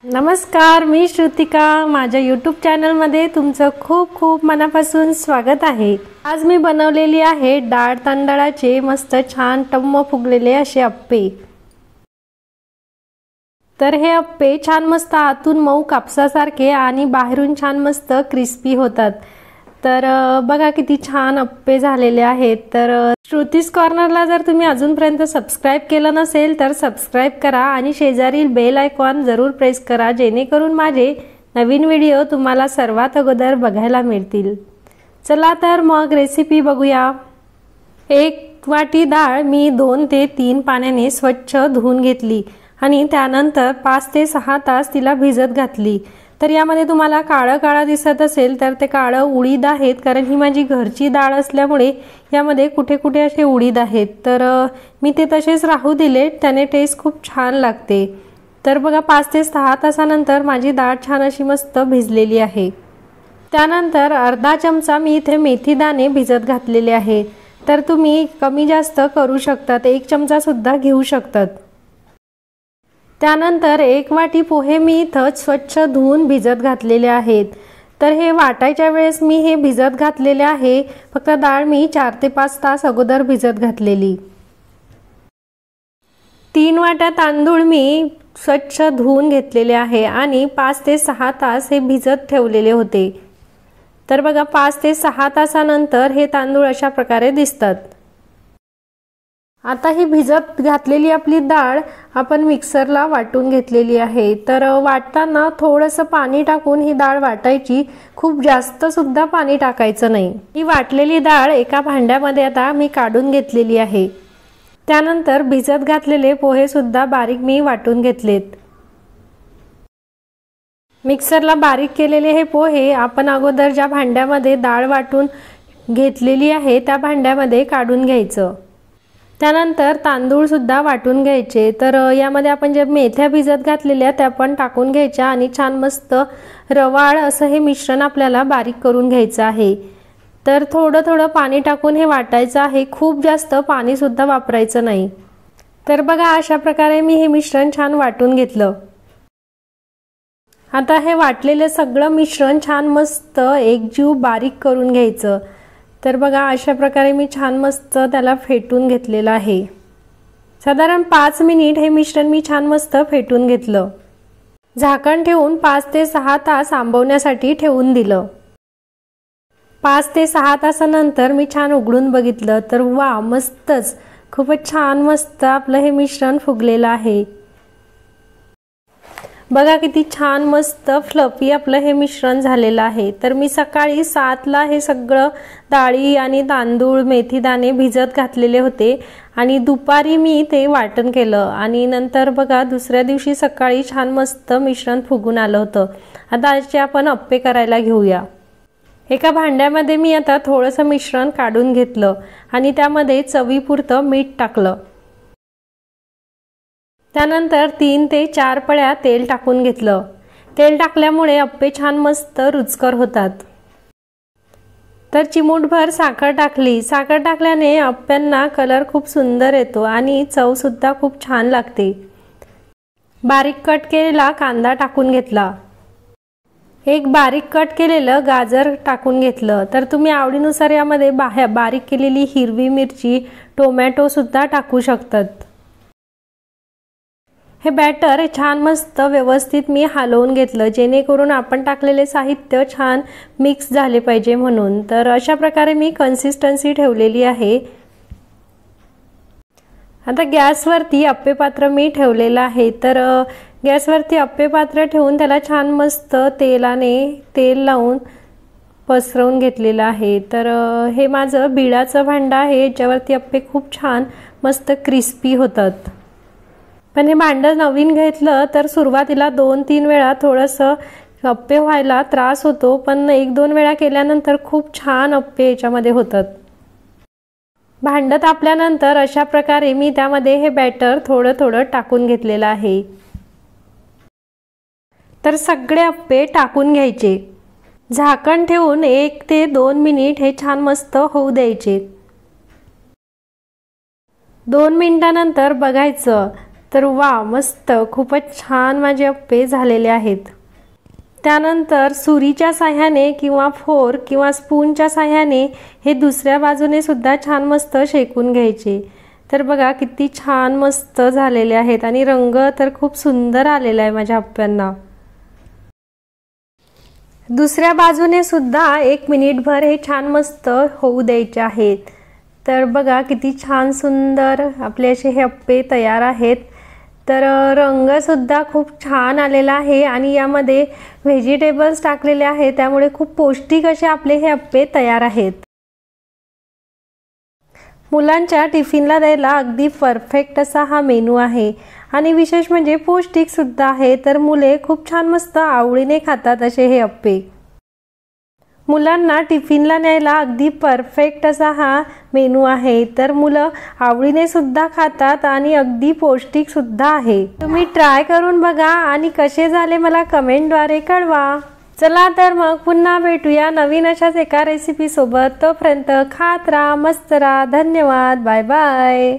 नमस्कार, मी श्रुतिका। माझ्या YouTube चॅनलमध्ये तुमचं खूप खूप मनापासून स्वागत आहे। आज मी बनवलेली आहे डाळ तांदळाचे मस्त छान टम्म फुगलेले असे अप्पे। तर हे अप्पे छान मस्त आतून मऊ कापसासारखे आणि बाहेरून छान मस्त क्रिस्पी होतात। तर बघा किती छान अप्पे झालेले आहेत। तर श्रुतीस कॉर्नरला जर तुम्ही अजूनपर्यंत सबस्क्राइब केलं नसेल तर सबस्क्राइब करा आणि शेजारील बेल आयकॉन जरूर प्रेस करा, जेणेकरून माझे नवीन व्हिडिओ तुम्हाला सर्वात अगोदर बघायला मिळतील। चला तर मग रेसिपी बघूया। एक वाटी डाळ मी 2 ते 3 पाण्याने स्वच्छ धुवून घेतली आणि त्यानंतर 5 ते 6 तास तिला भिजत घातली। तर यामध्ये तुम्हाला काळं काळं दिसत असेल तर ते काळं उडीद आहेत, कारण ही माझी घरची डाळ असल्यामुळे यामध्ये कुठे कुठे असे उडीद आहेत। तर मी ते तसेच राहू दिले, त्याने टेस्ट खूप छान लागते। तर बघा 5 ते 6 तासानंतर माझी डाळ छान अशी मस्त भिजलेली आहे। त्यानंतर अर्धा चमचा मी इथे मेथी दाणे भिजत घातलेले आहे। तर तुम्ही कमी जास्त करू शकतात, 1 चमचा सुद्धा घेऊ शकतात। त्यानंतर 1 वाटी पोहे मी इथं स्वच्छ धुवून भिजत घातलेले आहेत। तर हे वाटायच्या वेळेस मी हे भिजत घातलेले आहे, फक्त डाळ मी 4 ते 5 तास अगोदर भिजत घातलेली। 3 वाट्या तांदूळ मी स्वच्छ धुवून घेतलेले आहे आणि 5 ते 6 तास हे भिजत ठेवलेले होते। तर बघा 5 ते 6 तासानंतर हे तांदूळ अशा प्रकारे दिसतात। आता ही भिजत घातलेली आपली डाळ आपण मिक्सरला वाटून घेतलेली आहे। तर वाटताना थोडंसं पाणी टाकून ही डाळ वाटायची, खूप जास्त सुद्धा पाणी टाकायचं नाही। ही वाटलेली डाळ एका भांड्यामध्ये आता मी काढून घेतलेली आहे। त्यानंतर भिजत घातलेले पोहे सुद्धा बारीक मी वाटून घेतलेत। मिक्सरला बारीक केलेले हे पोहे आपण अगोदर ज्या भांड्यामध्ये डाळ वाटून घेतलेली आहे त्या भांड्यामध्ये काढून घ्यायचं। त्यानंतर तांदूळ सुद्धा वाटून घ्यायचे। तर यामध्ये आपण जे मेथ्या भिजत घातलेल्या त्या पण टाकून घ्यायच्या आणि छान मस्त रवाळ असं हे मिश्रण आपल्याला बारीक करून घ्यायचं आहे। तर थोडं थोडं पाणी टाकून हे वाटायचं आहे, खूप जास्त पाणी सुद्धा वापरायचं नाही। तर बघा अशा प्रकारे मी हे मिश्रण छान वाटून घेतलं। आता हे वाटलेले सगळं मिश्रण छान मस्त एकजीव बारीक करून घ्यायचं। तर बघा अशा प्रकारे मी छान मस्त त्याला फेटून घेतलेलं आहे। साधारण 5 मिनिट हे मिश्रण मी छान मस्त फेटून घेतलं। झाकण ठेवून 5 ते 6 तास आंबवण्यासाठी ठेवून दिलं। 5 ते 6 तासानंतर मी छान उघडून बघितलं तर वा, मस्तच, खूपच छान मस्त आपलं हे मिश्रण फुगलेलं आहे। बघा किती छान मस्त फ्लफी आपलं हे मिश्रण झालेलं आहे। तर मी सकाळी 7 ला हे सगळं डाळी आणि तांदूळ मेथी दाणे भिजत घातलेले होते आणि दुपारी मी ते वाटण केलं आणि नंतर बघा दुसऱ्या दिवशी सकाळी छान मस्त मिश्रण फुगून आलं होतं। आता याचे आपण अप्पे करायला घेऊया। एका भांड्यामध्ये मी आता थोडंसं मिश्रण काढून घेतलं आणि त्यामध्ये चवीपुरतं मीठ टाकलं। त्यानंतर 3 ते 4 पळ्या तेल टाकून घेतलं। तेल टाकल्यामुळे अप्पे छान मस्त रुचकर होतात। तर चिमूटभर साखर टाकली। साखर टाकल्याने अप्प्यांना कलर खूप सुंदर येतो आणि चव सुद्धा खूप छान लागते। बारीक कट केलेला कांदा टाकून घेतला। एक बारीक कट केलेलं गाजर टाकून घेतलं। तर तुम्ही आवडीनुसार यामध्ये बारीक केलेली हिरवी मिरची, टोमॅटो सुद्धा टाकू शकतात। हे बॅटर छान मस्त व्यवस्थित मी हलवून घेतलं, जेणेकरून आपण टाकलेले साहित्य छान मिक्स झाले पाहिजे म्हणून। तर अशा प्रकारे मी कन्सिस्टन्सी ठेवलेली आहे। आता गॅसवरती अप्पे पात्र मी ठेवलेलं आहे। तर गॅसवरती अप्पे पात्र ठेवून त्याला छान मस्त तेल लावून पसरवून घेतलेलं आहे। तर हे माझं बिळाचं भांडं आहे, याच्यावरती अप्पे खूप छान मस्त क्रिस्पी होतात। पण हे भांडं नवीन घेतलं तर सुरुवातीला 2-3 वेळा थोडंसं अप्पे व्हायला त्रास होतो, पण 1-2 वेळा केल्यानंतर खूप छान अप्पे याच्यामध्ये होतात। भांडं तापल्यानंतर अशा प्रकारे मी त्यामध्ये हे बॅटर थोडं थोडं टाकून घेतलेलं आहे। तर सगळे अप्पे टाकून घ्यायचे। झाकण ठेवून 1 ते 2 मिनिट हे छान मस्त होऊ द्यायचे। 2 मिनिटानंतर बघायचं तर वा मस्त, खूपच छान माझे अप्पे झालेले आहेत। त्यानंतर सुरीच्या साह्याने किंवा फोर्क किंवा स्पूनच्या साह्याने हे दुसऱ्या बाजूने सुद्धा छान मस्त शेकून घ्यायचे। तर बघा किती छान मस्त झालेले आहेत आणि रंग तर खूप सुंदर आलेला आहे माझ्या अप्प्यांना। दुसऱ्या बाजूने सुद्धा 1 मिनिटभर हे छान मस्त होऊ द्यायचे आहेत। तर बघा किती छान सुंदर आपले असे हे अप्पे तयार आहेत। तर रंग सुद्धा खूप छान आलेला आहे आणि यामध्ये व्हेजिटेबल्स टाकलेले आहेत, त्यामुळे खूप पौष्टिक असे आपले हे अप्पे तयार आहेत। मुलांच्या टिफिनला द्यायला अगदी परफेक्ट असा हा मेनू आहे आणि विशेष म्हणजे पौष्टिक सुद्धा आहे। तर मुले खूप छान मस्त आवडीने खातात असे हे अप्पे। मुलांना टिफिनला न्यायला अगदी परफेक्ट असा हा मेनू आहे। तर मुलं आवडीने सुद्धा खातात आणि अगदी पौष्टिक सुद्धा आहे। तुम्ही ट्राय करून बघा आणि कसे झाले मला कमेंटद्वारे कळवा। चला तर मग पुन्हा भेटूया नवीन अशाच एका रेसिपी सोबत। तोपर्यंत खात राहा, मस्त राहा। धन्यवाद, बाय बाय।